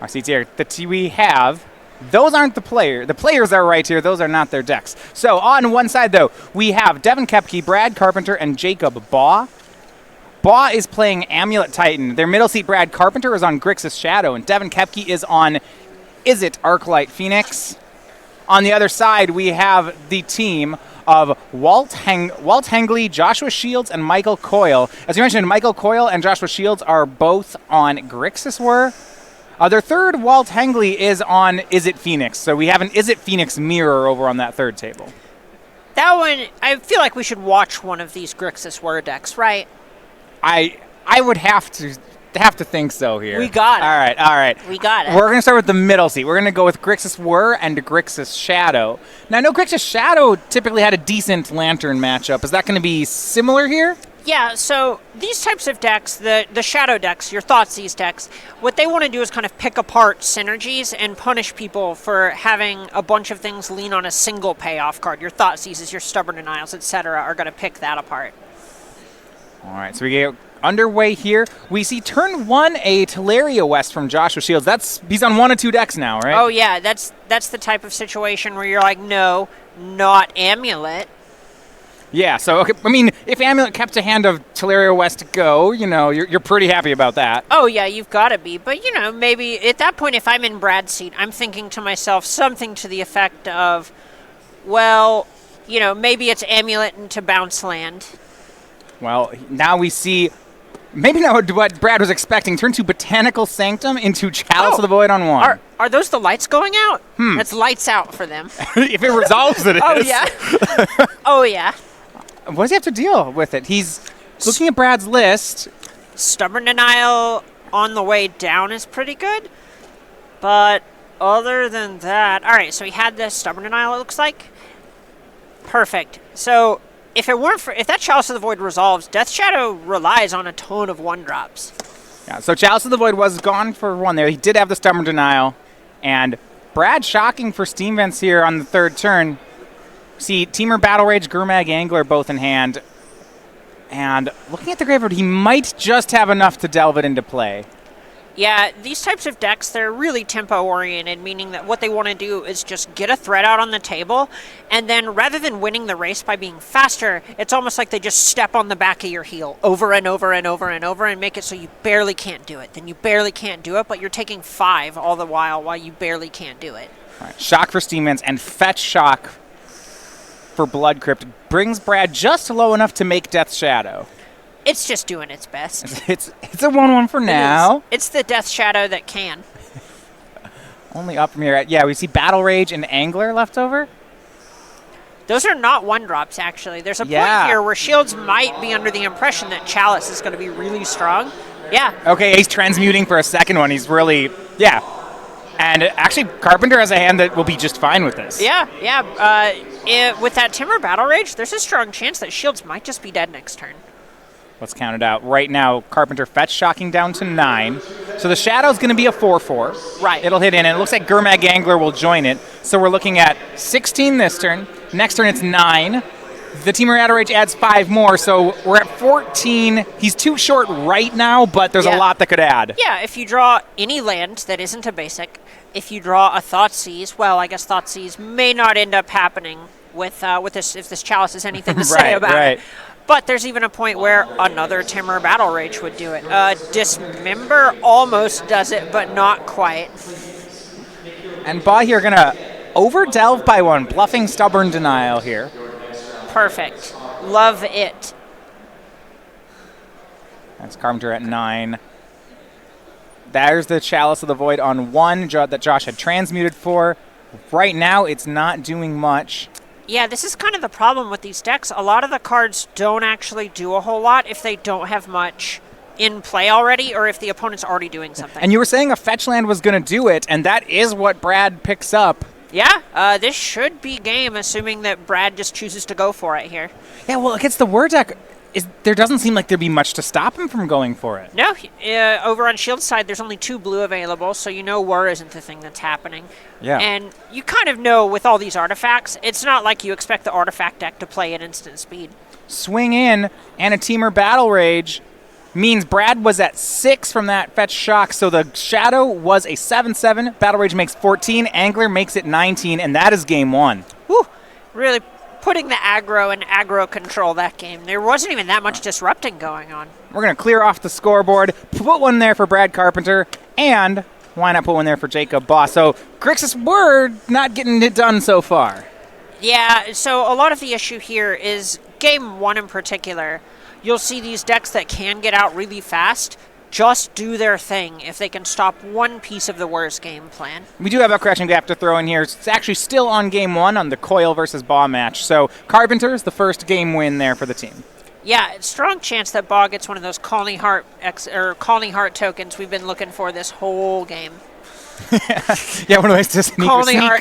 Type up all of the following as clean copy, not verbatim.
Our seats here. We have. Those aren't the players. The players are right here. Those are not their decks. So on one side, though, we have Devin Koepke, Brad Carpenter, and Jacob Baugh. Baugh is playing Amulet Titan. Their middle seat, Brad Carpenter, is on Grixis Shadow, and Devin Koepke is on Izzet Arclight Phoenix. On the other side, we have the team of Walt Hengely, Joshua Shields, and Michael Coyle. As you mentioned, Michael Coyle and Joshua Shields are both on Grixis War. Their third, Walt Hengely, is on Izzet Phoenix. So we have an Izzet Phoenix mirror over on that third table. That one, I feel like we should watch one of these Grixis War decks, right? I would have to think so here. We got it. All right. We got it. We're going to start with the middle seat. We're going to go with Grixis Whir and Grixis Shadow. Now, I know Grixis Shadow typically had a decent Lantern matchup. Is that going to be similar here? Yeah, so these types of decks, the Shadow decks, your Thoughtseize decks, what they want to do is kind of pick apart synergies and punish people for having a bunch of things lean on a single payoff card. Your Thoughtseizes, your Stubborn Denials, etc. are going to pick that apart. All right, so we get underway here. We see turn 1 a Teleria West from Joshua Shields. He's on 1 of 2 decks now, right? Oh, yeah, that's the type of situation where you're like, no, not Amulet. Yeah, so, okay, I mean, if Amulet kept a hand of Teleria West to go, you're pretty happy about that. Oh, yeah, you've got to be. But, maybe at that point, if I'm in Brad's seat, I'm thinking to myself something to the effect of, well, maybe it's Amulet into Bounce Land. Well, now we see maybe not what Brad was expecting. Turn 2 Botanical Sanctum into Chalice of the Void on 1. Are those the lights going out? That's lights out for them. If it resolves it, it Oh, is. yeah. Oh, yeah. What does he have to deal with it? He's looking at Brad's list. Stubborn Denial on the way down is pretty good. But other than that... All right, so he had the Stubborn Denial, it looks like. Perfect. So... If that Chalice of the Void resolves, Death Shadow relies on a ton of 1-drops. Yeah, so Chalice of the Void was gone for 1 there. He did have the Stubborn Denial. And Brad shocking for Steam Vents here on the third turn. See, Teamer Battle Rage, Gurmag Angler both in hand. And looking at the graveyard, he might just have enough to delve it into play. Yeah, these types of decks, they're really tempo-oriented, meaning that what they want to do is just get a threat out on the table, and then rather than winning the race by being faster, it's almost like they just step on the back of your heel over and over and over and over and make it so you barely can't do it. Then you barely can't do it, but you're taking 5 all the while you barely can't do it. All right, shock for Steam Vents and Fetch Shock for Blood Crypt brings Brad just low enough to make Death Shadow. It's just doing its best. It's a 1-1 for now. It's the Death Shadow that can. Only up from here. Yeah, we see Battle Rage and Angler left over. Those are not 1-drops, actually. There's a point here where Shields might be under the impression that Chalice is going to be really strong. Yeah. Okay, he's transmuting for a second one. He's really, yeah. And actually, Carpenter has a hand that will be just fine with this. Yeah. With that Timber Battle Rage, there's a strong chance that Shields might just be dead next turn. Let's count it out. Right now, Carpenter Fetch shocking down to 9. So the Shadow's going to be a 4/4. Right. It'll hit in, and it looks like Gurmag Angler will join it. So we're looking at 16 this turn. Next turn, it's 9. The Teamer Battle Rage adds 5 more, so we're at 14. He's too short right now, but there's a lot that could add. Yeah, if you draw any land that isn't a basic, if you draw a Thoughtseize, well, I guess Thoughtseize may not end up happening with this if this Chalice has anything to say about it. But there's even a point where another Timber Battle Rage would do it. Dismember almost does it, but not quite. And Baugh here going to over-delve by 1, bluffing Stubborn Denial here. Perfect. Love it. That's Carpenter at 9. There's the Chalice of the Void on 1 that Josh had transmuted for. Right now, it's not doing much. Yeah, this is kind of the problem with these decks. A lot of the cards don't actually do a whole lot if they don't have much in play already or if the opponent's already doing something. And you were saying a fetch land was going to do it, and that is what Brad picks up. Yeah, this should be game, assuming that Brad just chooses to go for it here. Yeah, well, against the Whir deck, there doesn't seem like there'd be much to stop him from going for it. No, over on Shield's side, there's only 2 blue available, so you know Whir isn't the thing that's happening. Yeah. And you kind of know with all these artifacts, it's not like you expect the artifact deck to play at instant speed. Swing in, and a Teamer Battle Rage. means Brad was at 6 from that fetch shock, so the Shadow was a 7-7. Battle Rage makes 14, Angler makes it 19, and that is game 1. Whew. Really putting the aggro and aggro control that game. There wasn't even that much disrupting going on. We're going to clear off the scoreboard, put one there for Brad Carpenter, and why not put one there for Jacob Baugh? So Grixis, we're not getting it done so far. Yeah, so a lot of the issue here is game 1 in particular. You'll see these decks that can get out really fast just do their thing if they can stop one piece of the worst game plan. We do have a correction gap to throw in here. It's actually still on game 1 on the Coyle versus Baugh match. So Carpenter is the first game win there for the team. Yeah, it's strong chance that Baugh gets one of those Colony Heart tokens we've been looking for this whole game. Yeah, one of those to sneak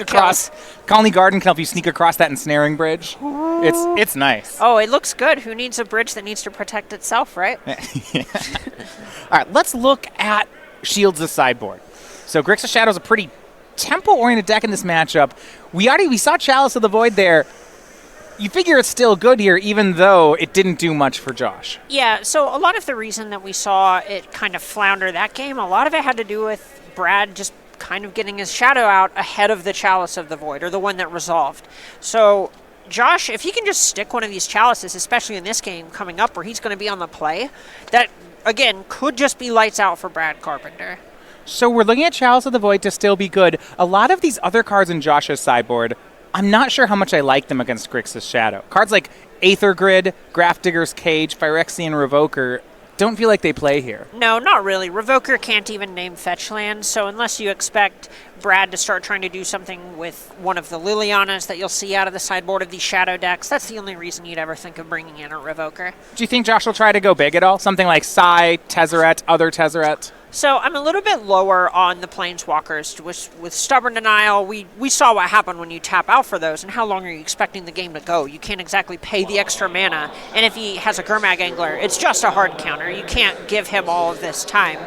across. Kills. Colony Garden can help you sneak across that ensnaring bridge. It's nice. Oh, it looks good. Who needs a bridge that needs to protect itself, right? Yeah. All right, let's look at Shields' sideboard. So Grixis Shadow is a pretty tempo-oriented deck in this matchup. We saw Chalice of the Void there. You figure it's still good here, even though it didn't do much for Josh. Yeah, so a lot of the reason that we saw it kind of flounder that game, a lot of it had to do with Brad just kind of getting his Shadow out ahead of the Chalice of the Void, or the one that resolved. So Josh, if he can just stick one of these Chalices, especially in this game coming up where he's going to be on the play, that, again, could just be lights out for Brad Carpenter. So we're looking at Chalice of the Void to still be good. A lot of these other cards in Josh's sideboard, I'm not sure how much I like them against Grixis Shadow. Cards like Aether Grid, Grafdigger's Cage, Phyrexian Revoker don't feel like they play here. No, not really. Revoker can't even name fetch lands, so unless you expect Brad to start trying to do something with one of the Lilianas that you'll see out of the sideboard of these Shadow decks, that's the only reason you'd ever think of bringing in a Revoker. Do you think Josh will try to go big at all? Something like Sai, Tezzeret, other Tezzeret? So I'm a little bit lower on the Planeswalkers. With Stubborn Denial, we saw what happened when you tap out for those, and how long are you expecting the game to go? You can't exactly pay the extra mana, and if he has a Gurmag Angler, it's just a hard counter. You can't give him all of this time.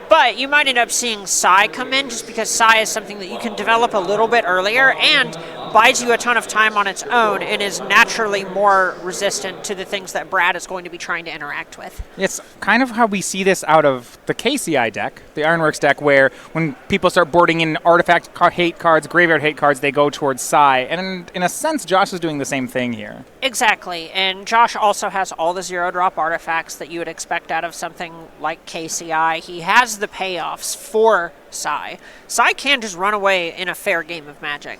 But you might end up seeing Sai come in, just because Sai is something that you can develop a little bit earlier and buys you a ton of time on its own and is naturally more resistant to the things that Brad is going to be trying to interact with. It's kind of how we see this out of the KCI deck, the Ironworks deck, where when people start boarding in artifact hate cards, graveyard hate cards, they go towards Sai. And in a sense, Josh is doing the same thing here. Exactly, and Josh also has all the zero-drop artifacts that you would expect out of something like KCI. He has the payoffs for Sai. Sai can just run away in a fair game of Magic.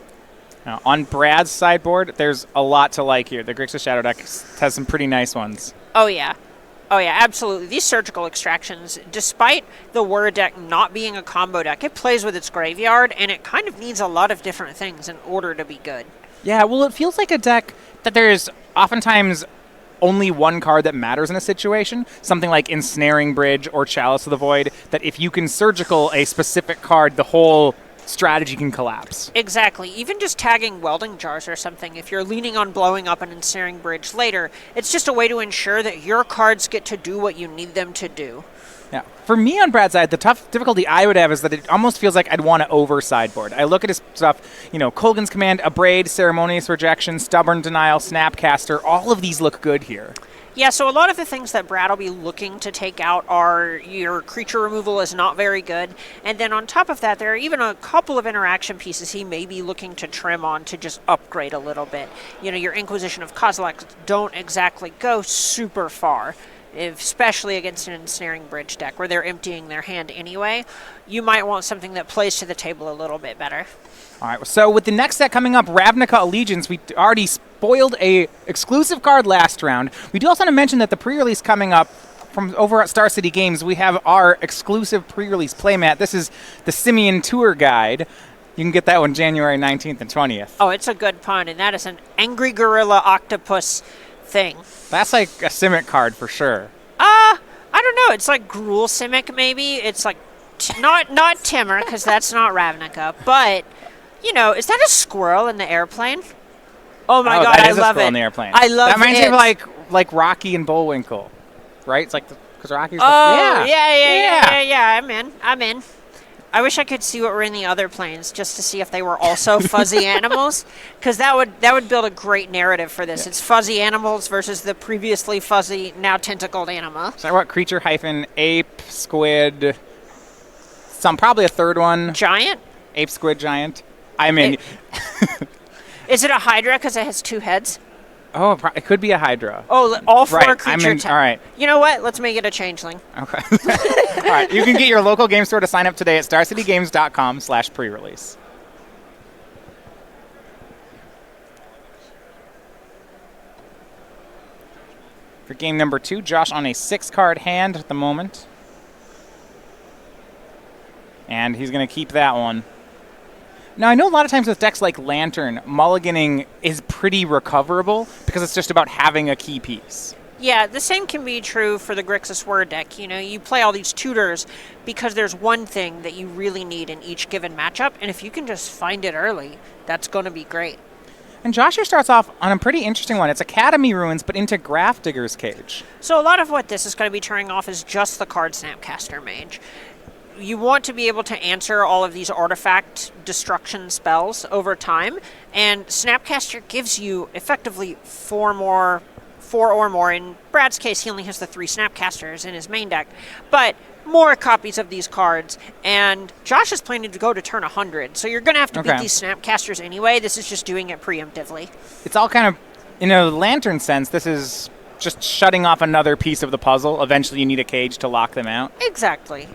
Now, on Brad's sideboard, there's a lot to like here. The Grixis Shadow deck has some pretty nice ones. Oh, yeah. Oh, yeah, absolutely. These surgical extractions, despite the Word deck not being a combo deck, it plays with its graveyard, and it kind of needs a lot of different things in order to be good. Yeah, well, it feels like a deck that there's oftentimes only one card that matters in a situation, something like Ensnaring Bridge or Chalice of the Void, that if you can surgical a specific card, the whole strategy can collapse. Exactly. Even just tagging Welding Jars or something, if you're leaning on blowing up an Ensnaring Bridge later, it's just a way to ensure that your cards get to do what you need them to do. Yeah. For me on Brad's side, the tough difficulty I would have is that it almost feels like I'd want to over sideboard. I look at his stuff, Colgan's Command, Abrade, Ceremonious Rejection, Stubborn Denial, Snapcaster, all of these look good here. Yeah, so a lot of the things that Brad will be looking to take out are your creature removal is not very good, and then on top of that, there are even a couple of interaction pieces he may be looking to trim on to just upgrade a little bit. Your Inquisition of Kozilek don't exactly go super far, especially against an Ensnaring Bridge deck where they're emptying their hand anyway. You might want something that plays to the table a little bit better. All right, so with the next set coming up, Ravnica Allegiance, we already spoiled a exclusive card last round. We do also want to mention that the pre-release coming up from over at Star City Games, we have our exclusive pre-release playmat. This is the Simeon Tour Guide. You can get that one January 19th and 20th. Oh, it's a good pun, and that is an Angry Gorilla Octopus thing. That's like a Simic card for sure. I don't know. It's like Gruul Simic, maybe. It's like, not Timur, because that's not Ravnica, but... is that a squirrel in the airplane? Oh my God, I love it. That is a squirrel in the airplane. I love it. That reminds me of like Rocky and Bullwinkle, right? It's like because Rocky's. Oh yeah. I'm in. I wish I could see what were in the other planes just to see if they were also fuzzy animals, because that would build a great narrative for this. It's fuzzy animals versus the previously fuzzy, now tentacled anima. So what, creature hyphen ape, squid, probably a third one. Giant? Ape, squid, giant. I mean... Is it a hydra because it has 2 heads? Oh, it could be a hydra. Oh, all 4 right. creature types. All right. You know what? Let's make it a changeling. Okay. All right. You can get your local game store to sign up today at starcitygames.com/pre-release. For game number 2, Josh on a 6-card hand at the moment. And he's going to keep that one. Now, I know a lot of times with decks like Lantern, mulliganing is pretty recoverable because it's just about having a key piece. Yeah, the same can be true for the Grixis Word deck. You know, you play all these tutors because there's one thing that you really need in each given matchup, and if you can just find it early, that's going to be great. And Josh here starts off on a pretty interesting one. It's Academy Ruins, but into Grafdigger's Cage. So a lot of what this is going to be turning off is just the card Snapcaster Mage. You want to be able to answer all of these artifact destruction spells over time, and Snapcaster gives you effectively 4 or more. In Brad's case, he only has the 3 Snapcasters in his main deck, but more copies of these cards, and Josh is planning to go to turn 100, so you're going to have to beat these Snapcasters anyway. This is just doing it preemptively. It's all kind of, in a Lantern sense, this is just shutting off another piece of the puzzle. Eventually you need a cage to lock them out. Exactly.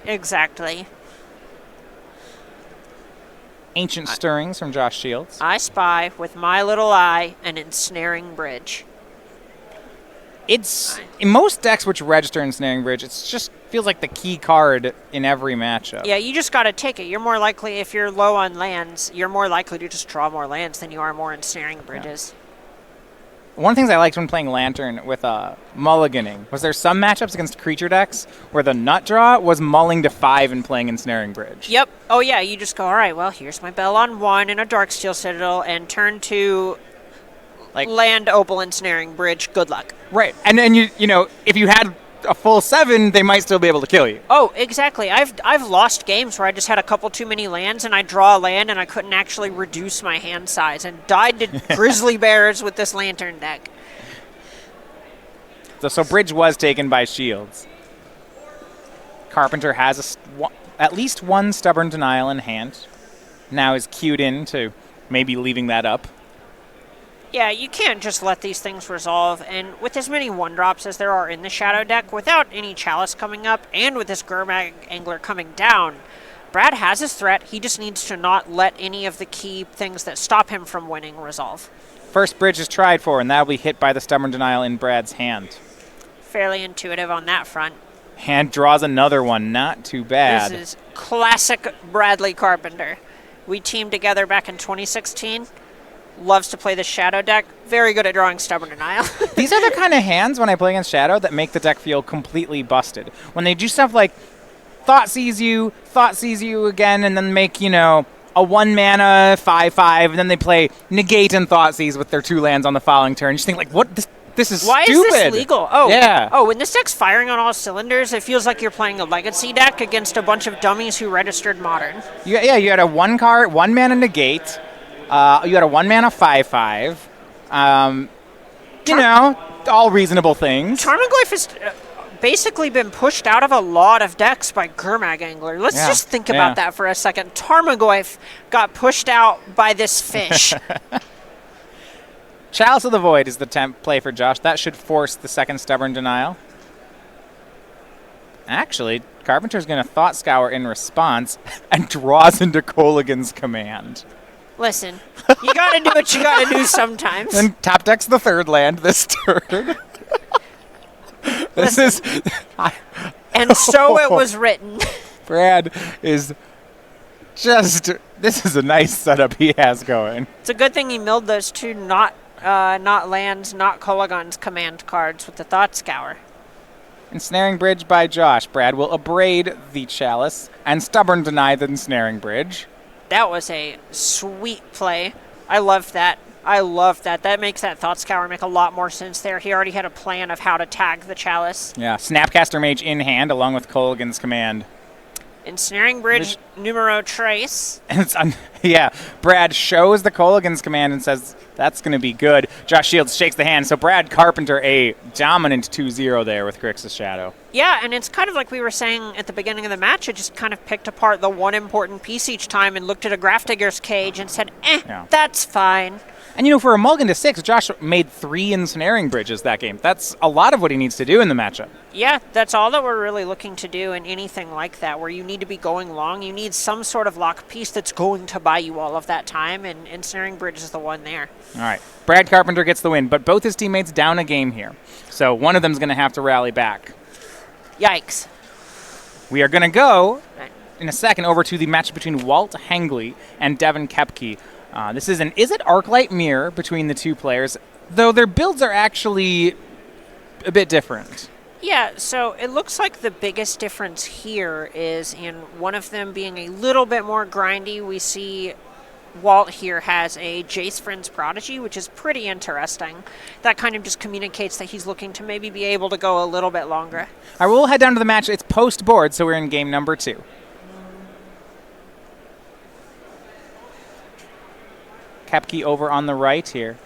Ancient Stirrings from Josh Shields. I spy with my little eye an ensnaring bridge. It's, in most decks which register Ensnaring Bridge, it just feels like the key card in every matchup. Yeah, you just got to take it. You're more likely, if you're low on lands, you're more likely to just draw more lands than you are more ensnaring bridges. Yeah. One of the things I liked when playing Lantern with mulliganing was there's some matchups against creature decks where the nut draw was mulling to 5 and playing Ensnaring Bridge. Yep. Oh, yeah, you just go, all right, well, here's my Bell on 1 and a Darksteel Citadel, and turn 2, land Opal Ensnaring Bridge, good luck. Right. And then, you know, if you had a full 7, they might still be able to kill you. Oh, exactly. I've lost games where I just had a couple too many lands and I draw a land and I couldn't actually reduce my hand size and died to grizzly bears with this Lantern deck. So Bridge was taken by Shields. Carpenter has at least 1 Stubborn Denial in hand. Now is cued in to maybe leaving that up. Yeah, you can't just let these things resolve, and with as many 1-drops as there are in the Shadow deck, without any Chalice coming up, and with this Gurmag Angler coming down, Brad has his threat. He just needs to not let any of the key things that stop him from winning resolve. First Bridge is tried for, and that'll be hit by the Stubborn Denial in Brad's hand. Fairly intuitive on that front. Hand draws another one, not too bad. This is classic Bradley Carpenter. We teamed together back in 2016. Loves to play the Shadow deck. Very good at drawing Stubborn Denial. These are the kind of hands, when I play against Shadow, that make the deck feel completely busted. When they do stuff like Thought Sees You again, and then make, you know, a 1-mana 5/5, and then they play Negate and Thought Seize with their 2 lands on the following turn. You just think, like, what? This is Why stupid. Is this legal? Oh, yeah. Oh, when this deck's firing on all cylinders, it feels like you're playing a Legacy deck against a bunch of dummies who registered Modern. You had a 1-mana Negate. You had a 1-mana 5/5. You know, all reasonable things. Tarmogoyf has basically been pushed out of a lot of decks by Gurmag Angler. Let's just think about that for a second. Tarmogoyf got pushed out by this fish. Chalice of the Void is the temp play for Josh. That should force the second Stubborn Denial. Actually, Carpenter's going to Thought Scour in response and draws into Coligan's Command. Listen, you got to do what you got to do sometimes. And top decks the 3rd land this turn. And so it was written. Brad is just, this is a nice setup he has going. It's a good thing he milled those 2 not lands, not Coligon's command cards with the Thought Scour. Ensnaring Bridge by Josh. Brad will abrade the Chalice and Stubborn Deny the Ensnaring Bridge. That was a sweet play. I love that. That makes that Thought Scour make a lot more sense there. He already had a plan of how to tag the Chalice. Yeah, Snapcaster Mage in hand along with Coligan's Command. Ensnaring Bridge numero trace. Yeah, Brad shows the Kolaghan's command and says, that's going to be good. Josh Shields shakes the hand. So Brad Carpenter, a dominant 2-0 there with Grixis Shadow. Yeah, and it's kind of like we were saying at the beginning of the match. It just kind of picked apart the one important piece each time and looked at a Grafdigger's cage and said, that's fine. And, for a mulligan to 6, Josh made 3 ensnaring bridges that game. That's a lot of what he needs to do in the matchup. Yeah, that's all that we're really looking to do in anything like that, where you need to be going long. You need some sort of lock piece that's going to buy you all of that time, and ensnaring bridge is the one there. All right. Brad Carpenter gets the win, but both his teammates down a game here. So one of them's going to have to rally back. Yikes. We are going to go, in a second, over to the match between Walt Hengely and Devin Koepke. This is an Is It Arclight mirror between the two players, though their builds are actually a bit different. Yeah, so it looks like the biggest difference here is in one of them being a little bit more grindy. We see Walt here has a Jace Friends Prodigy, which is pretty interesting. That kind of just communicates that he's looking to maybe be able to go a little bit longer. All right, we'll head down to the match. It's post-board, so we're in game number 2. Koepke over on the right here.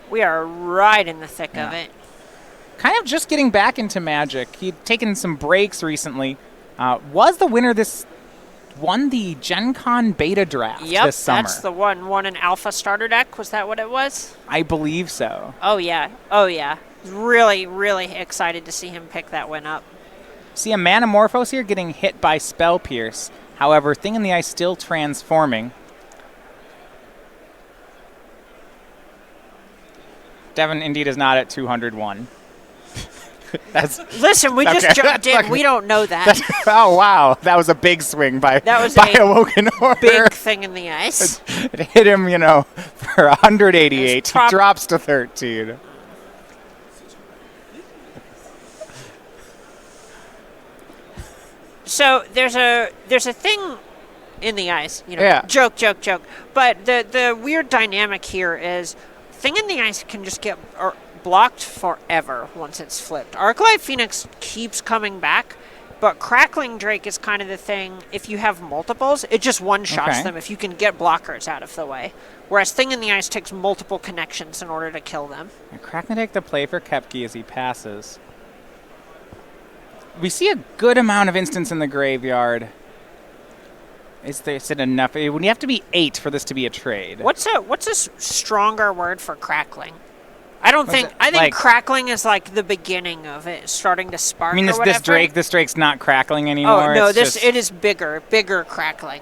We are right in the thick of it. Kind of just getting back into Magic. He'd taken some breaks recently. Was the winner won the Gen Con beta draft this summer. Yep, that's the one. Won an alpha starter deck. Was that what it was? I believe so. Oh, yeah. Oh, yeah. Really, really excited to see him pick that one up. See a Manamorphose here getting hit by Spell Pierce. However, Thing in the Ice still transforming. Devin indeed is not at 201. Listen, we just jumped in. We don't know that. Oh, wow. That was a big swing by Awoken Horror. Big Thing in the Ice. It hit him, for 188. He drops to 13. So there's a thing in the ice, joke. But the weird dynamic here is Thing in the Ice can just get blocked forever once it's flipped. Arclight Phoenix keeps coming back, but Crackling Drake is kind of the thing. If you have multiples, it just one-shots them if you can get blockers out of the way. Whereas Thing in the Ice takes multiple connections in order to kill them. And Crackling Drake the play for Koepke as he passes. We see a good amount of instants in the graveyard. Is it enough? It would have to be 8 for this to be a trade. What's a stronger word for crackling? I think crackling is like the beginning of it, starting to spark. I mean, this Drake's not crackling anymore. Oh no, it is bigger crackling.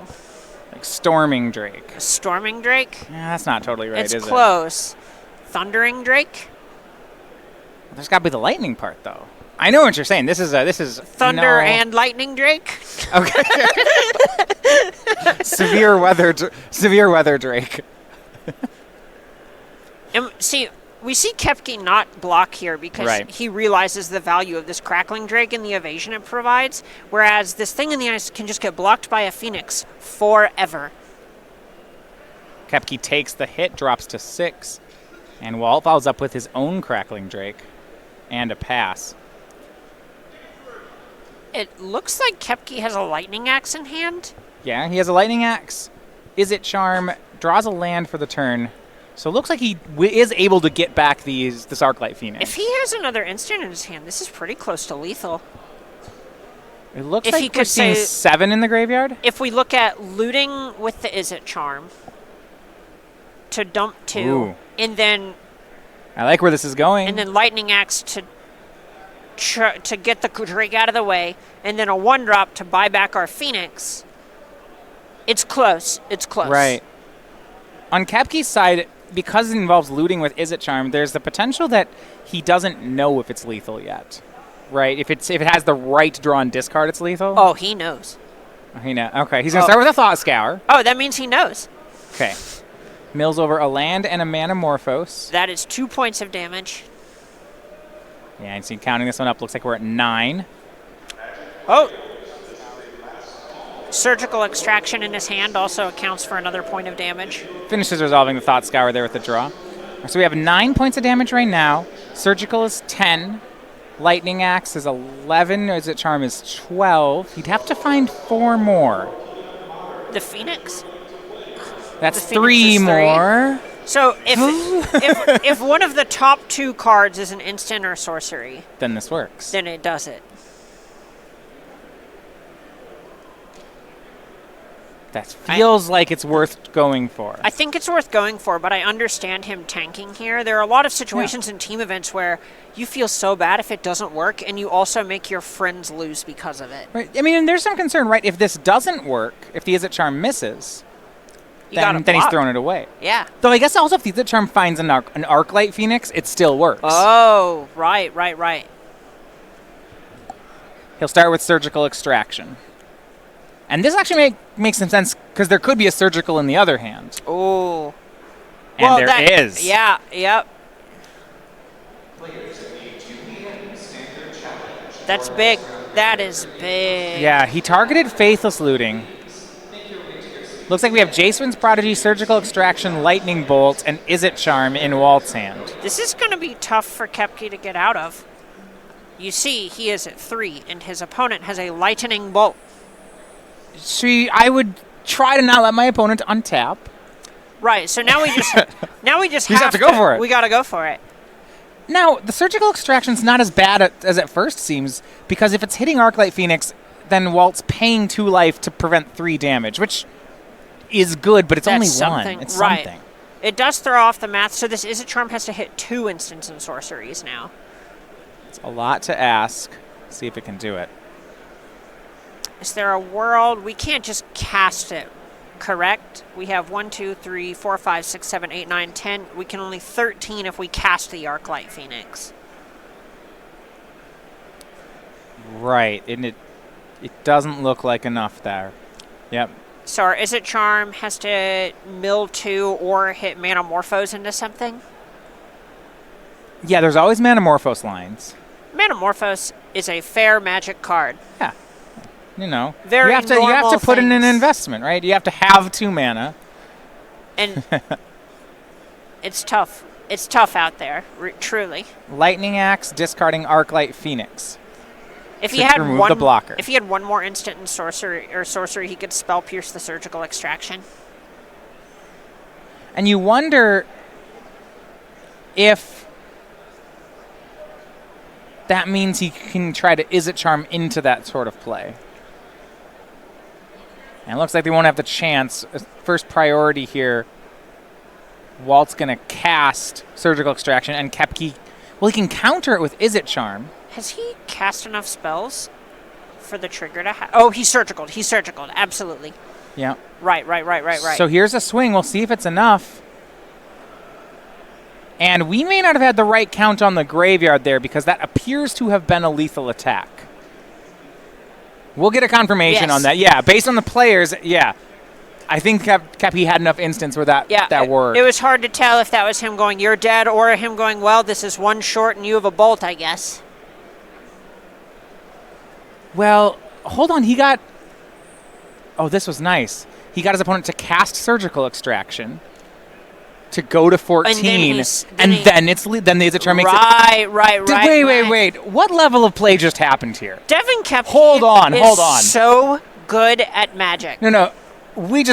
Like Storming Drake. Storming Drake? Yeah, that's not totally right, is it? It's close. Thundering Drake? There's got to be the lightning part, though. I know what you're saying. This is Thunder and Lightning Drake. Okay. severe weather Drake. And see, we see Koepke not block here because he realizes the value of this Crackling Drake and the evasion it provides, whereas this Thing in the Ice can just get blocked by a Phoenix forever. Koepke takes the hit, drops to 6, and Walt follows up with his own Crackling Drake and a pass. It looks like Koepke has a Lightning Axe in hand. Yeah, he has a Lightning Axe. Is it Charm? Draws a land for the turn. So it looks like he is able to get back this Arclight Phoenix. If he has another instant in his hand, this is pretty close to lethal. It looks like we're seeing 7 in the graveyard. If we look at looting with the Is It Charm to dump 2, and then... I like where this is going. And then Lightning Axe to get the Drake out of the way, and then a 1-drop to buy back our Phoenix. It's close. It's close. Right. On Koepke's side, because it involves looting with Is It Charm, there's the potential that he doesn't know if it's lethal yet. Right? If it has the right draw and discard, it's lethal? Oh, he knows. He knows. Okay, he's going to start with a Thought Scour. Oh, that means he knows. Okay. Mills over a land and a Manamorphose. That is 2 points of damage. Yeah, and see, counting this one up, looks like we're at 9. Oh! Surgical Extraction in his hand also accounts for another point of damage. Finishes resolving the Thought Scour there with the draw. So we have 9 points of damage right now. Surgical is 10. Lightning Axe is 11. Izzet Charm is 12. He'd have to find 4 more. The Phoenix? That's The Phoenix 3 is 3. more. So if one of the top 2 cards is an instant or sorcery, Then this works. then it does it. That feels like it's worth going for. I think it's worth going for, but I understand him tanking here. There are a lot of situations in team events where you feel so bad if it doesn't work, and you also make your friends lose because of it. Right. I mean, and there's some concern, right? If this doesn't work, if the Izzet Charm misses, then he's throwing it away. Yeah. Though I guess also if the Izzet Charm finds an Arclight Phoenix, it still works. Oh, right. He'll start with Surgical Extraction. And this actually makes some sense because there could be a Surgical in the other hand. Oh. And well, there is. Yeah, yep. That's big. That is big. Yeah, he targeted Faithless Looting. Looks like we have Jaceman's Prodigy, Surgical Extraction, Lightning Bolt, and Izzet Charm in Walt's hand. This is going to be tough for Koepke to get out of. You see, he is at 3, and his opponent has a Lightning Bolt. I would try to not let my opponent untap. Right, so now we just have to go for it. We got to go for it. Now, the Surgical Extraction's not as bad as it first seems, because if it's hitting Arclight Phoenix, then Walt's paying 2 life to prevent 3 damage, which is good, but it's only something. 1. It's right. something. It does throw off the math, so this Izzet Charm has to hit 2 instants and sorceries now. It's a lot to ask. See if it can do it. Is there a world? We can't just cast it, correct? We have 1, 2, 3, 4, 5, 6, 7, 8, 9, 10. We can only 13 if we cast the Arclight Phoenix. Right, and it doesn't look like enough there. Yep. So our Izzet Charm has to mill 2 or hit Manamorphose into something? Yeah, there's always Manamorphose lines. Manamorphose is a fair Magic card. Yeah. You know, Very you have to normal put in an things. investment, right? You have to have 2 mana. And it's tough. It's tough out there, truly. Lightning Axe, discarding Arclight Phoenix. If he to had remove one, the blocker. If he had 1 more instant in sorcery, he could spell pierce the Surgical Extraction. And you wonder if that means he can try to Izzet Charm into that sort of play. And it looks like they won't have the chance. First priority here, Walt's going to cast Surgical Extraction, and Koepke, well, he can counter it with Izzet Charm. Has he cast enough spells for the trigger to have? Oh, he's surgicaled. He's surgicaled. Absolutely. Yeah. Right. So here's a swing. We'll see if it's enough. And we may not have had the right count on the graveyard there because that appears to have been a lethal attack. We'll get a confirmation on that. Yeah, based on the players, yeah. I think Koepke had enough instance where that worked. It was hard to tell if that was him going, "You're dead," or him going, "Well, this is 1 short and you have a bolt, I guess." Well, hold on. He got... Oh, this was nice. He got his opponent to cast Surgical Extraction to go to 14, then the Izzet Charm makes it... Right. Wait. What level of play just happened here? Devin Koepke Hold on. so good at Magic. No. We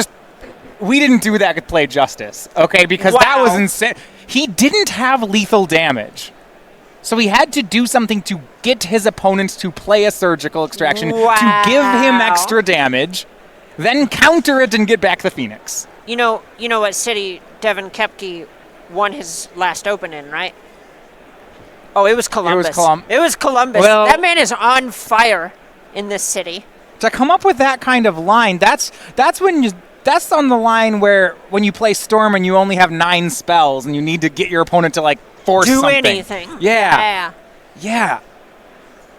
didn't do that play justice, okay? Because that was insane. He didn't have lethal damage. So he had to do something to get his opponent to play a Surgical Extraction to give him extra damage, then counter it and get back the Phoenix. You know what city Devin Koepke won his last Open in, right? Oh, it was Columbus. It was Columbus. Well, that man is on fire in this city. To come up with that kind of line, that's on the line where when you play Storm and you only have 9 spells and you need to get your opponent to like force do something. anything. Yeah.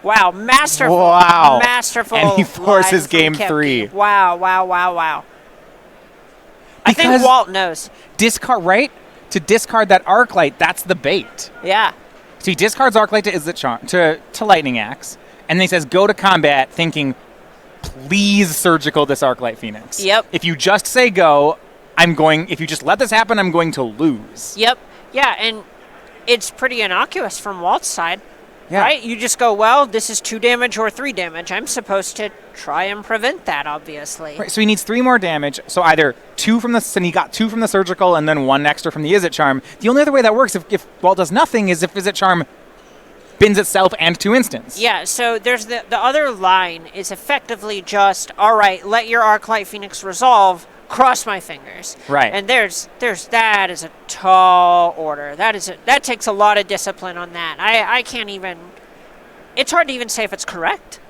Wow, masterful. Wow. Masterful. And he forces line from game Koepke. 3. Wow. I think Walt knows. Discard to discard that Arclight. That's the bait. Yeah. So he discards Arclight to Izzet Charm to Lightning Axe, and then he says go to combat, thinking, please surgical this Arclight Phoenix. Yep. If you just say go, if you just let this happen, I'm going to lose. Yep. Yeah, and it's pretty innocuous from Walt's side. Yeah. Right? You just go, well, this is 2 damage or 3 damage. I'm supposed to try and prevent that, obviously. Right, so he needs 3 more damage. So either 2 from the, and he got 2 from the surgical and then 1 extra from the Izzet Charm. The only other way that works if Walt does nothing is if Izzet Charm bins itself and 2 instants. Yeah, so there's the other line is effectively just, all right, let your Arclight Phoenix resolve, cross my fingers. Right. And there's that is a tall order. That takes a lot of discipline on that. I can't even, it's hard to even say if it's correct.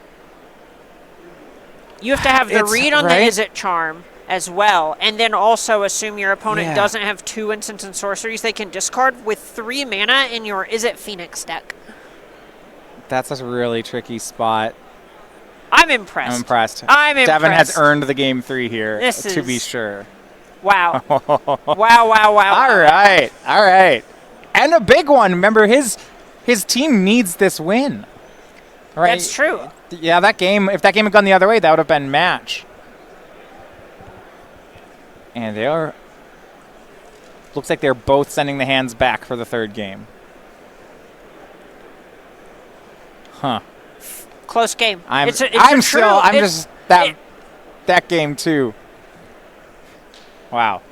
You have to have the read on the Izzet Charm as well, and then also assume your opponent doesn't have 2 instants and sorceries they can discard with 3 mana in your Izzet Phoenix deck. That's a really tricky spot. I'm impressed. I'm impressed. Devin has earned the game 3 here, to be sure. Wow. Wow. All right. And a big one. Remember, his team needs this win. Right? That's true. Yeah, that game, if that game had gone the other way, that would have been match. And they are, looks like they're both sending the hands back for the 3rd game. Huh. Close game. That game too. Wow.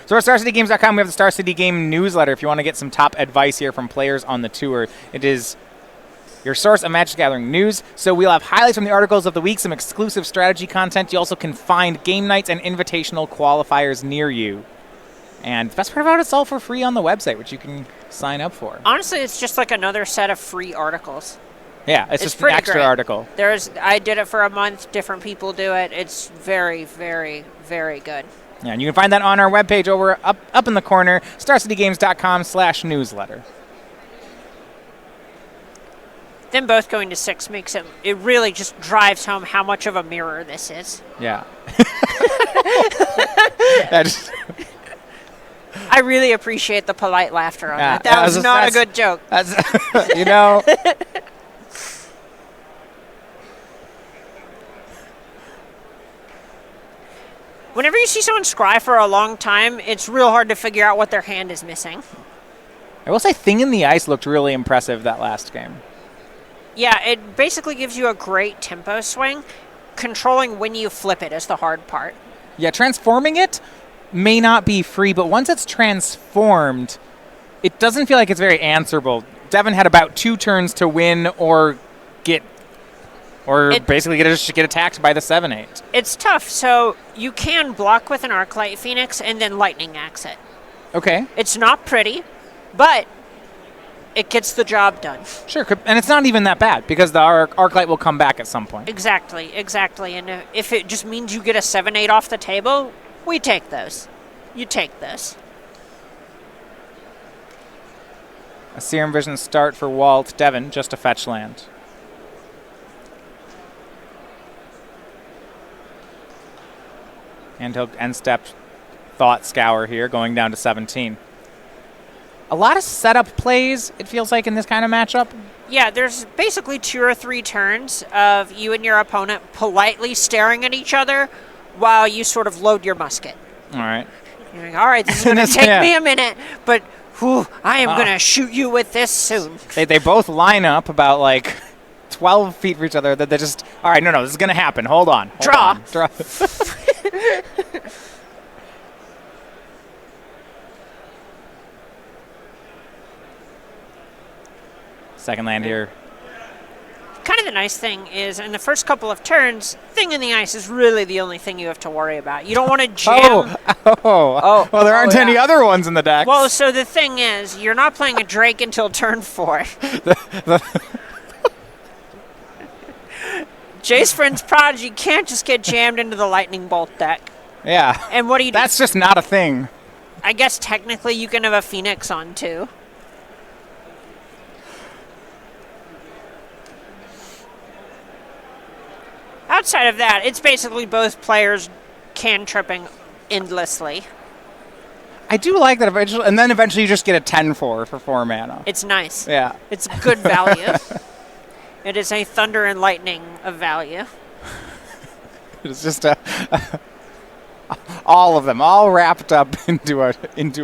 So at StarCityGames.com, we have the Star City Game newsletter. If you want to get some top advice here from players on the tour, it is your source of Magic Gathering news. So we'll have highlights from the articles of the week, some exclusive strategy content. You also can find game nights and invitational qualifiers near you. And the best part about it, it's all for free on the website, which you can sign up for. Honestly, it's just like another set of free articles. Yeah, it's just an extra article. I did it for a month. Different people do it. It's very, very, very good. Yeah, and you can find that on our webpage over up in the corner, starcitygames.com/newsletter. Them both going to 6 makes it really just drives home how much of a mirror this is. Yeah. I really appreciate the polite laughter on that. That was not a good joke. You know. Whenever you see someone scry for a long time, it's real hard to figure out what their hand is missing. I will say Thing in the Ice looked really impressive that last game. Yeah, it basically gives you a great tempo swing. Controlling when you flip it is the hard part. Yeah, transforming it may not be free, but once it's transformed, it doesn't feel like it's very answerable. Devin had about 2 turns to win or basically get attacked by the 7/8. It's tough, so you can block with an Arclight Phoenix and then Lightning Axe it. Okay. It's not pretty, but it gets the job done. Sure, and it's not even that bad because the Arclight will come back at some point. Exactly. And if it just means you get a 7/8 off the table, we take those. You take this. A Serum Vision start for Walt. Devin, just a fetch land. And he'll end step Thought Scour here, going down to 17. A lot of setup plays, it feels like, in this kind of matchup. Yeah, there's basically 2 or 3 turns of you and your opponent politely staring at each other while you sort of load your musket. All right. You're like, all right, this is going to take me a minute, but I am going to shoot you with this soon. They both line up about, 12 feet from each other. They're just, all right, no, this is going to happen. Hold on. Draw. Second land here. Kind of the nice thing is, in the first couple of turns, Thing in the Ice is really the only thing you have to worry about. You don't want to jam. Well, there aren't any other ones in the deck. Well, so the thing is, you're not playing a Drake until turn 4. Jace Friend's Prodigy can't just get jammed into the Lightning Bolt deck. Yeah. And what do you do? That's just not a thing. I guess technically you can have a Phoenix on too. Outside of that, it's basically both players cantripping endlessly. I do like that eventually, and then eventually you just get a 10-4 for 4 mana. It's nice. Yeah. It's good value. It is a thunder and lightning of value. It's just all of them, all wrapped up into a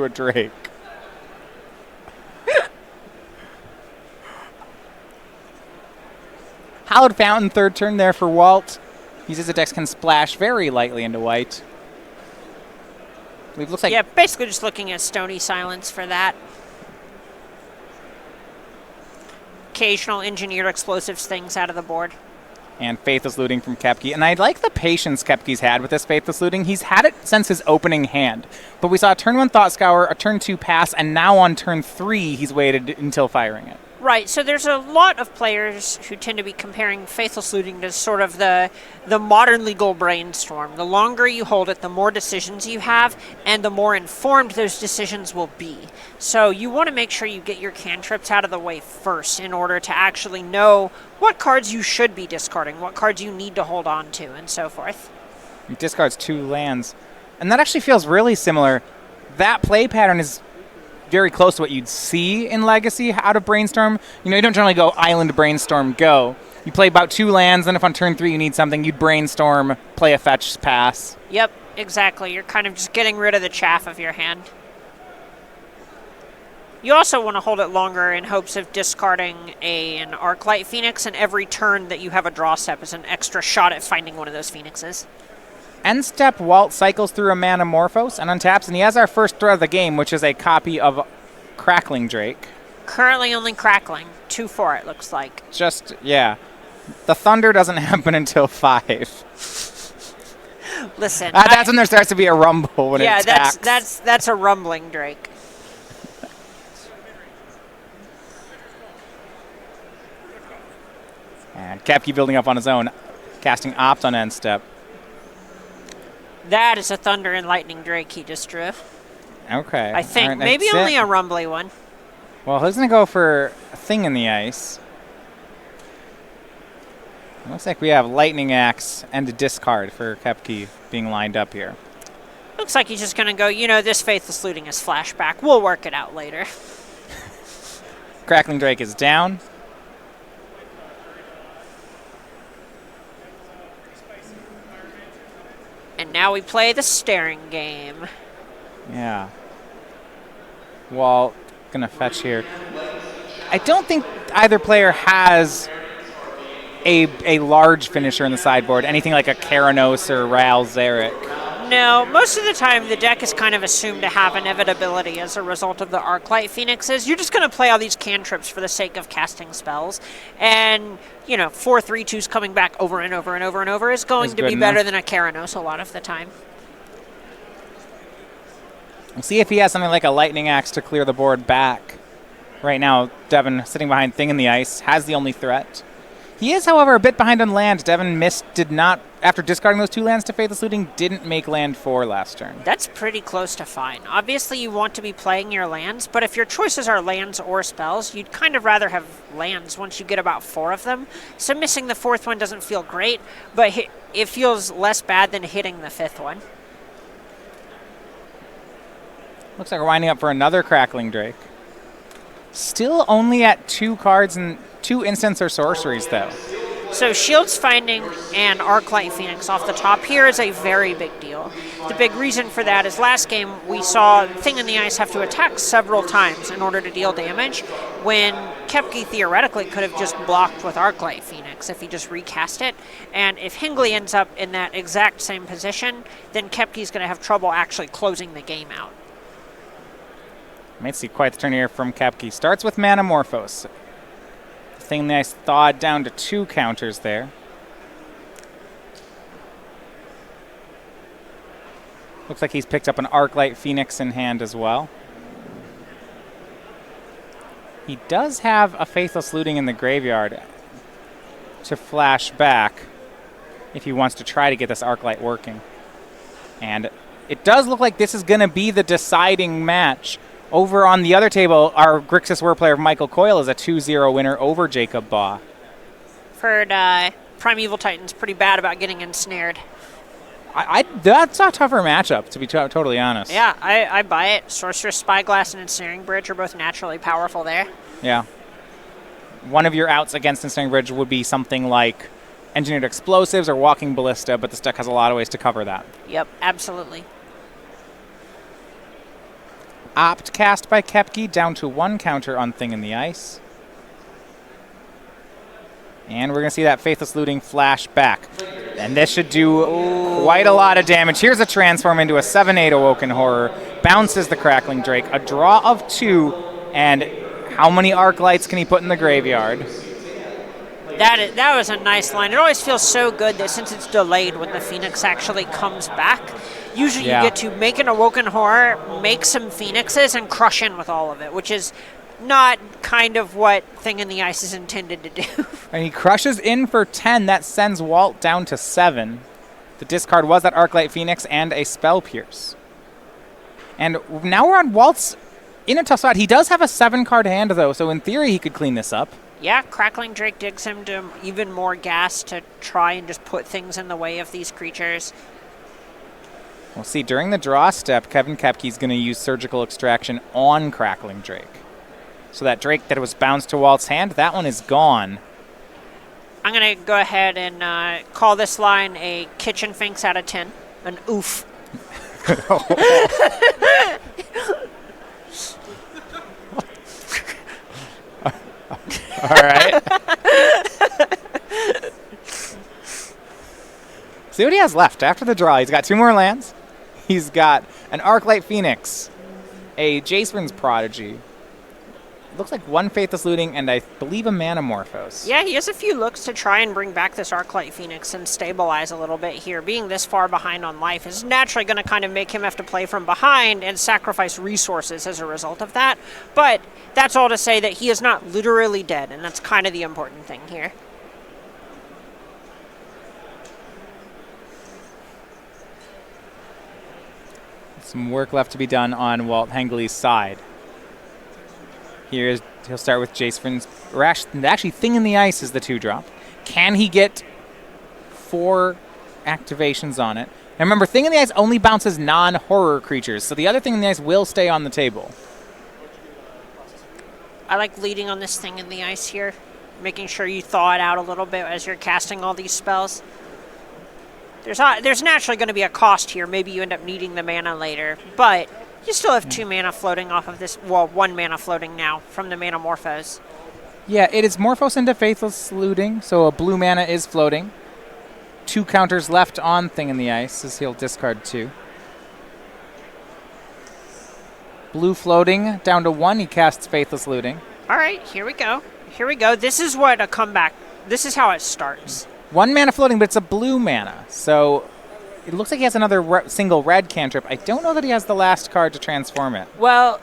Drake. Hallowed Fountain, third turn there for Walt. Uses a Dex can splash very lightly into white. It looks like Yeah, basically just looking at Stony Silence for that. Occasional engineered explosives things out of the board. And Faithless Looting from Koepke. And I like the patience Koepke's had with this Faithless Looting. He's had it since his opening hand. But we saw a turn 1 Thought Scour, a turn 2 Pass, and now on turn 3 he's waited until firing it. Right, so there's a lot of players who tend to be comparing Faithless Looting to sort of the modern legal brainstorm. The longer you hold it, the more decisions you have, and the more informed those decisions will be. So you want to make sure you get your cantrips out of the way first in order to actually know what cards you should be discarding, what cards you need to hold on to, and so forth. He discards 2 lands. And that actually feels really similar. That play pattern is very close to what you'd see in Legacy out of Brainstorm. You know, you don't generally go Island Brainstorm, go. You play about 2 lands, then if on turn 3 you need something, you'd Brainstorm, play a fetch, pass. Yep, exactly. You're kind of just getting rid of the chaff of your hand. You also want to hold it longer in hopes of discarding an Arclight Phoenix, and every turn that you have a draw step is an extra shot at finding one of those Phoenixes. End step, Walt cycles through a Manamorphose and untaps, and he has our first threat of the game, which is a copy of Crackling Drake. Currently only Crackling. 2/4 it looks like. Just, yeah. The Thunder doesn't happen until 5. Listen. That's when there starts to be a rumble when it attacks. Yeah, that's a rumbling Drake. And Koepke building up on his own, casting Opt on end step. That is a Thunder and Lightning Drake he just drew. Okay. I think. Right, maybe only a rumbly one. Well, he's going to go for a Thing in the Ice. It looks like we have Lightning Axe and a discard for Koepke being lined up here. Looks like he's just going to go, you know, this Faithless Looting is flashback. We'll work it out later. Crackling Drake is down. And now we play the staring game. Yeah. Walt gonna fetch here. I don't think either player has a large finisher in the sideboard, anything like a Keranos or Ral Zarek. No, most of the time the deck is kind of assumed to have inevitability as a result of the Arclight Phoenixes. You're just going to play all these cantrips for the sake of casting spells. And, you know, 4/3/2s coming back over and over and over and over is going to be better than a Keranos a lot of the time. We'll see if he has something like a Lightning Axe to clear the board back. Right now, Devin, sitting behind Thing in the Ice, has the only threat. He is, however, a bit behind on land. Devin did not, after discarding those 2 lands to Faithless Looting, didn't make land 4 last turn. That's pretty close to fine. Obviously, you want to be playing your lands, but if your choices are lands or spells, you'd kind of rather have lands once you get about 4 of them. So missing the 4th one doesn't feel great, but it feels less bad than hitting the 5th one. Looks like we're winding up for another Crackling Drake. Still only at 2 cards and 2 instants or sorceries, though. So Shield's finding an Arclight Phoenix off the top here is a very big deal. The big reason for that is last game we saw Thing in the Ice have to attack several times in order to deal damage, when Koepke theoretically could have just blocked with Arclight Phoenix if he just recast it. And if Hengely ends up in that exact same position, then Koepke's going to have trouble actually closing the game out. Might see quite the turn here from Koepke. Starts with Manamorphose. Thing in the Ice thawed down to 2 counters there. Looks like he's picked up an Arclight Phoenix in hand as well. He does have a Faithless Looting in the graveyard to flash back if he wants to try to get this Arclight working. And it does look like this is going to be the deciding match. Over on the other table, our Grixis Word player Michael Coyle is a 2-0 winner over Jacob Baugh. I've heard Primeval Titan's pretty bad about getting ensnared. That's a tougher matchup, to be totally honest. Yeah, I buy it. Sorceress, Spyglass, and Ensnaring Bridge are both naturally powerful there. Yeah. One of your outs against Ensnaring Bridge would be something like Engineered Explosives or Walking Ballista, but this deck has a lot of ways to cover that. Yep, absolutely. Opt cast by Koepke, down to 1 counter on Thing in the Ice. And we're going to see that Faithless Looting flash back. And this should do quite a lot of damage. Here's a transform into a 7/8 Awoken Horror. Bounces the Crackling Drake. A draw of 2. And how many Arc Lights can he put in the graveyard? That was a nice line. It always feels so good that since it's delayed when the Phoenix actually comes back, usually you get to make an Awoken Horror, make some Phoenixes, and crush in with all of it, which is not kind of what Thing in the Ice is intended to do. And he crushes in for 10. That sends Walt down to 7. The discard was that Arclight Phoenix and a Spell Pierce. And now we're on Walt's in a tough spot. He does have a 7-card hand, though, so in theory he could clean this up. Yeah, Crackling Drake digs him to even more gas to try and just put things in the way of these creatures. We'll see, during the draw step, Kevin Koepke's going to use Surgical Extraction on Crackling Drake. So that Drake that was bounced to Walt's hand, that one is gone. I'm going to go ahead and call this line a kitchen finks out of 10. An oof. All right. See what he has left after the draw. He's got 2 more lands. He's got an Arclight Phoenix, a Jaceman's Prodigy. Looks like 1 Faithless Looting and I believe a Manamorphose. Yeah, he has a few looks to try and bring back this Arclight Phoenix and stabilize a little bit here. Being this far behind on life is naturally going to kind of make him have to play from behind and sacrifice resources as a result of that. But that's all to say that he is not literally dead, and that's kind of the important thing here. Some work left to be done on Walt Hengely's side. He'll start with Jaceman's Rash. Actually, Thing in the Ice is the 2-drop. Can he get 4 activations on it? And remember, Thing in the Ice only bounces non-horror creatures, so the other Thing in the Ice will stay on the table. I like leading on this Thing in the Ice here, making sure you thaw it out a little bit as you're casting all these spells. There's naturally going to be a cost here. Maybe you end up needing the mana later, but you still have 2 mana floating off of this. Well, 1 mana floating now from the Manamorphose. Yeah, it is Morphos into Faithless Looting, so a blue mana is floating. 2 counters left on Thing in the Ice as he'll discard 2. Blue floating down to 1. He casts Faithless Looting. All right, here we go. Here we go. This is what a comeback. This is how it starts. 1 mana floating, but it's a blue mana, so it looks like he has another single red cantrip. I don't know that he has the last card to transform it. Well,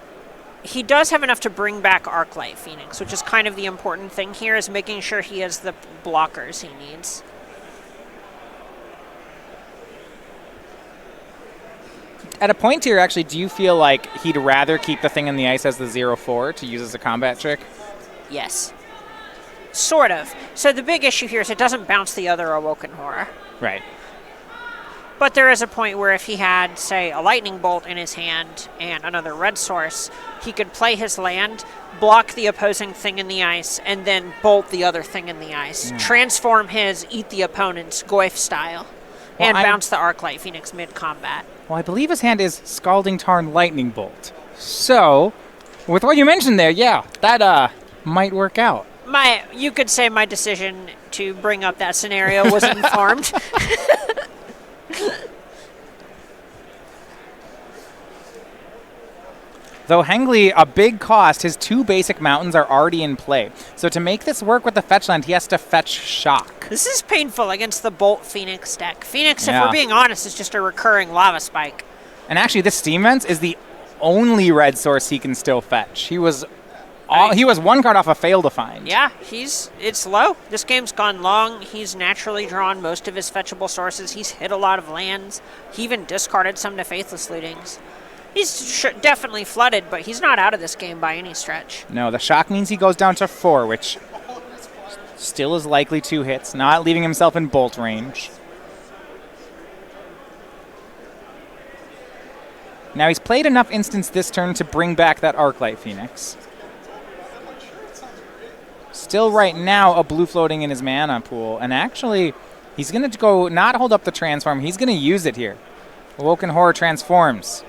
he does have enough to bring back Arclight Phoenix, which is kind of the important thing here, is making sure he has the blockers he needs. At a point here, actually, do you feel like he'd rather keep the Thing in the Ice as the 0/4 to use as a combat trick? Yes. Sort of. So the big issue here is it doesn't bounce the other Awoken Horror. Right. But there is a point where if he had, say, a Lightning Bolt in his hand and another red source, he could play his land, block the opposing Thing in the Ice, and then bolt the other Thing in the Ice. Transform his, eat the opponent's, Goyf style, and bounce the Arclight Phoenix mid-combat. Well, I believe his hand is Scalding Tarn Lightning Bolt. So, with what you mentioned there, yeah, that might work out. You could say my decision to bring up that scenario was informed. Though Hengely, a big cost, his 2 basic mountains are already in play. So to make this work with the fetch land, he has to fetch Shock. This is painful against the Bolt Phoenix deck. Phoenix, if we're being honest, is just a recurring Lava Spike. And actually, this Steam Vents is the only red source he can still fetch. He was 1 card off a Fail to Find. Yeah, it's low. This game's gone long. He's naturally drawn most of his fetchable sources. He's hit a lot of lands. He even discarded some to Faithless Lootings. He's definitely flooded, but he's not out of this game by any stretch. No, the Shock means he goes down to 4, which still is likely 2 hits, not leaving himself in bolt range. Now he's played enough instants this turn to bring back that Arclight Phoenix. Still right now a blue floating in his mana pool, and actually he's going to go not hold up the transform, he's going to use it here. Awoken Horror transforms.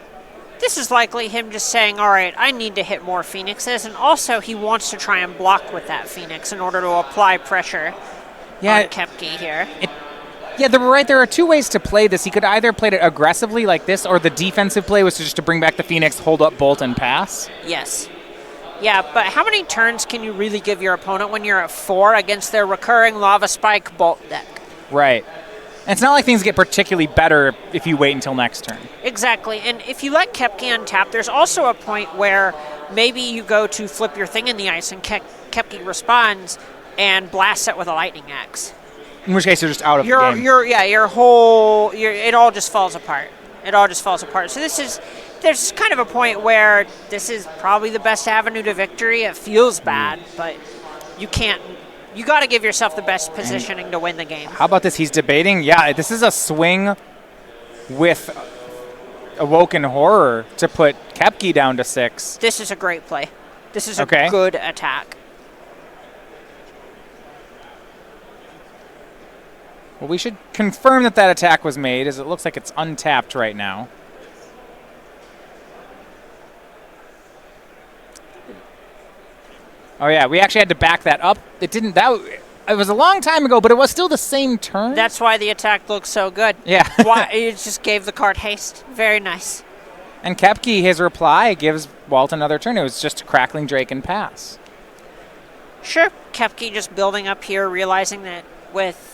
This is likely him just saying, all right, I need to hit more Phoenixes, and also he wants to try and block with that Phoenix in order to apply pressure on Koepke here. Yeah, there are two ways to play this. He could either play it aggressively like this, or the defensive play was just to bring back the Phoenix, hold up Bolt, and pass. Yes. Yeah, but how many turns can you really give your opponent when you're at 4 against their recurring Lava Spike Bolt deck? Right. And it's not like things get particularly better if you wait until next turn. Exactly. And if you let Koepke untap, there's also a point where maybe you go to flip your thing in the ice and Koepke responds and blasts it with a lightning axe. In which case, you're just out of the game. It all just falls apart. It all just falls apart. So there's kind of a point where this is probably the best avenue to victory. It feels bad, but you got to give yourself the best positioning to win the game. How about this? He's debating. Yeah, this is a swing with Awoken Horror to put Koepke down to 6. This is a great play. This is a good attack. Well, we should confirm that attack was made, as it looks like it's untapped right now. Oh yeah, we actually had to back that up. It was a long time ago, but it was still the same turn. That's why the attack looks so good. Yeah. It just gave the card haste. Very nice. And Koepke, his reply, gives Walt another turn. It was just Crackling Drake and pass. Sure. Koepke just building up here, realizing that with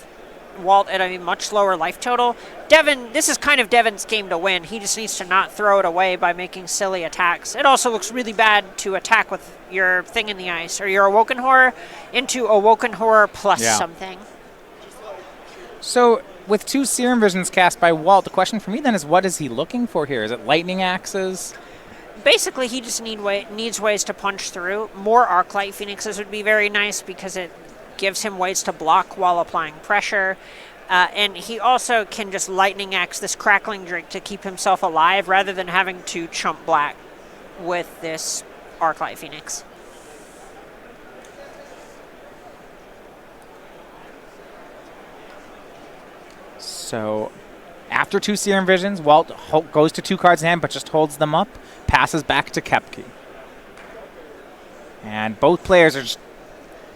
Walt at a much lower life total, this is kind of Devin's game to win. He just needs to not throw it away by making silly attacks. It also looks really bad to attack with your thing in the ice or your Awoken Horror into Awoken Horror plus something. So with 2 Serum Visions cast by Walt, the question for me then is, what is he looking for here? Is it lightning axes? Basically, he just needs ways to punch through. More Arclight Phoenixes would be very nice because it gives him ways to block while applying pressure. And he also can just lightning axe this Crackling Drake to keep himself alive rather than having to chump black with this Arclight Phoenix. So after 2 Serum Visions, Walt goes to 2 cards in hand but just holds them up, passes back to Koepke. And both players are just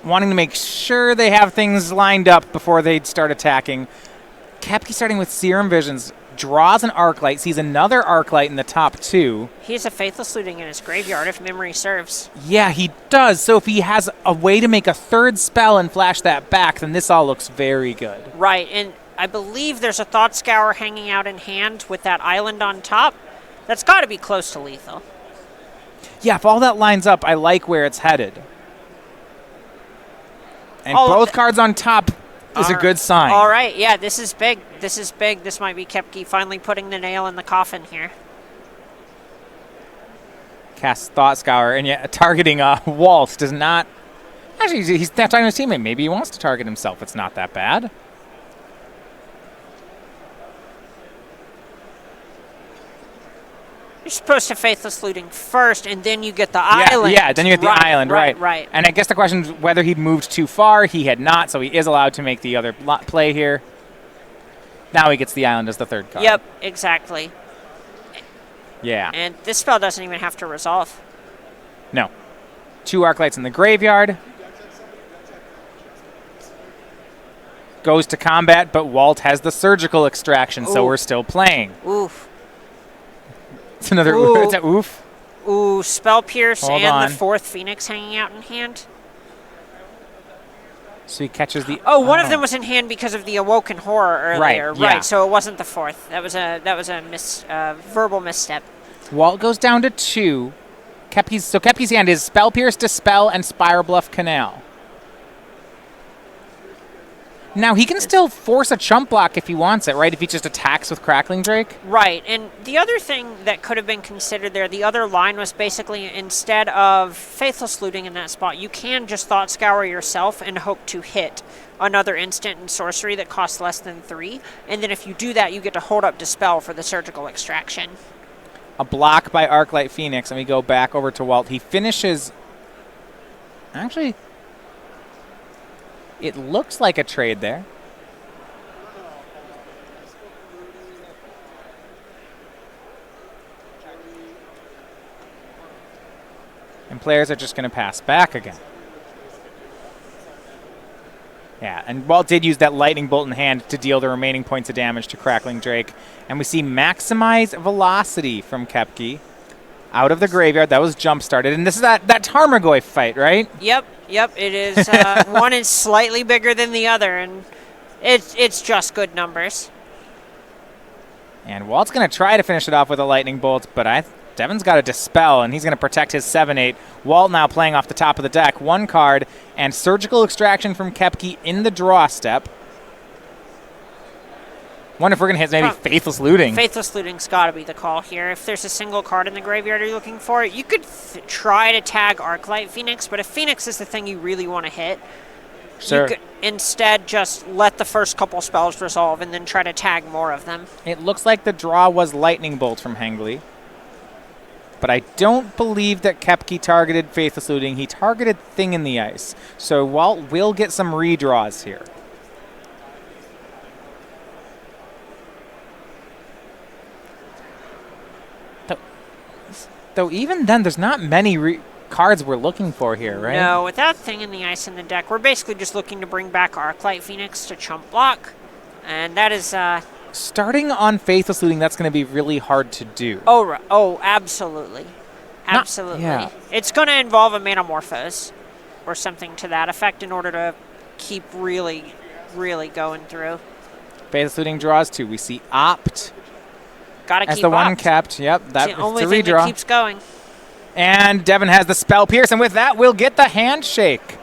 wanting to make sure they have things lined up before they start attacking. Koepke starting with Serum Visions, draws an Arclight, sees another Arclight in the top 2. He has a Faithless Looting in his graveyard if memory serves. Yeah, he does. So if he has a way to make a 3rd spell and flash that back, then this all looks very good. Right, and I believe there's a Thought Scour hanging out in hand with that island on top. That's got to be close to lethal. Yeah, if all that lines up, I like where it's headed. And both cards on top is a good sign. All right, yeah, this is big. This is big. This might be Koepke finally putting the nail in the coffin here. Cast Thought Scour, and yet targeting Walt does not... Actually, he's not talking to his teammate. Maybe he wants to target himself. It's not that bad. You're supposed to Faithless Looting first, and then you get the island. Yeah, then you get the island, right. Right. And I guess the question is whether he'd moved too far. He had not, so he is allowed to make the other play here. Now he gets the island as the 3rd card. Yep, exactly. Yeah. And this spell doesn't even have to resolve. No. 2 Arclights in the graveyard. Goes to combat, but Walt has the Surgical Extraction, so we're still playing. Oof. It's another oof. It's an oof. Ooh, Spell Pierce Hold and on. the 4th Phoenix hanging out in hand. So he catches the... one of them was in hand because of the Awoken Horror earlier. Right, yeah. So it wasn't the 4th. That was a verbal misstep. Walt goes down to 2. Koepke's hand is Spell Pierce, Dispel, and Spire Bluff Canal. Now, he can still force a chump block if he wants it, right? If he just attacks with Crackling Drake? Right, and the other thing that could have been considered there, the other line was basically instead of Faithless Looting in that spot, you can just Thought Scour yourself and hope to hit another instant and sorcery that costs less than 3. And then if you do that, you get to hold up Dispel for the Surgical Extraction. A block by Arclight Phoenix, and we go back over to Walt. He finishes... Actually... It looks like a trade there. And players are just going to pass back again. Yeah, and Walt did use that lightning bolt in hand to deal the remaining points of damage to Crackling Drake. And we see maximize velocity from Koepke out of the graveyard. That was jump started. And this is that Tarmogoyf fight, right? Yep, it is. One is slightly bigger than the other, and it's just good numbers. And Walt's going to try to finish it off with a lightning bolt, but Devin's got a Dispel, and he's going to protect his 7/8. Walt now playing off the top of the deck. One card, and Surgical Extraction from Koepke in the draw step. Wonder if we're going to hit maybe Faithless Looting. Faithless Looting's got to be the call here. If there's a single card in the graveyard you're looking for, you could try to tag Arclight Phoenix, but if Phoenix is the thing you really want to hit, sure, you could instead just let the first couple spells resolve and then try to tag more of them. It looks like the draw was Lightning Bolt from Hengely. But I don't believe that Koepke targeted Faithless Looting. He targeted Thing in the Ice. So Walt will get some redraws here. Though even then, there's not many cards we're looking for here, right? No, without Thing in the Ice in the deck, we're basically just looking to bring back Arclight Phoenix to chump block. And that is... starting on Faithless Looting, that's going to be really hard to do. Oh, absolutely. Absolutely. Yeah. It's going to involve a Manamorphose or something to that effect in order to keep really, really going through. Faithless Looting draws two. We see Opt Gotta as keep the one Opt. kept. Yep, that's the only a thing redraw. that keeps going. And Devin has the Spell Pierce, and with that, we'll get the Handshake.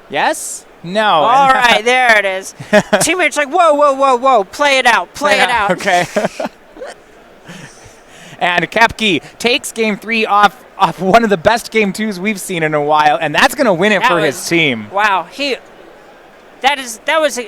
Yes? No. All right, there it is. Teammate's like, whoa, play it out, play it out. Okay. And Koepke takes Game 3 off one of the best Game 2s we've seen in a while, and that's going to win it for his team. Wow, that was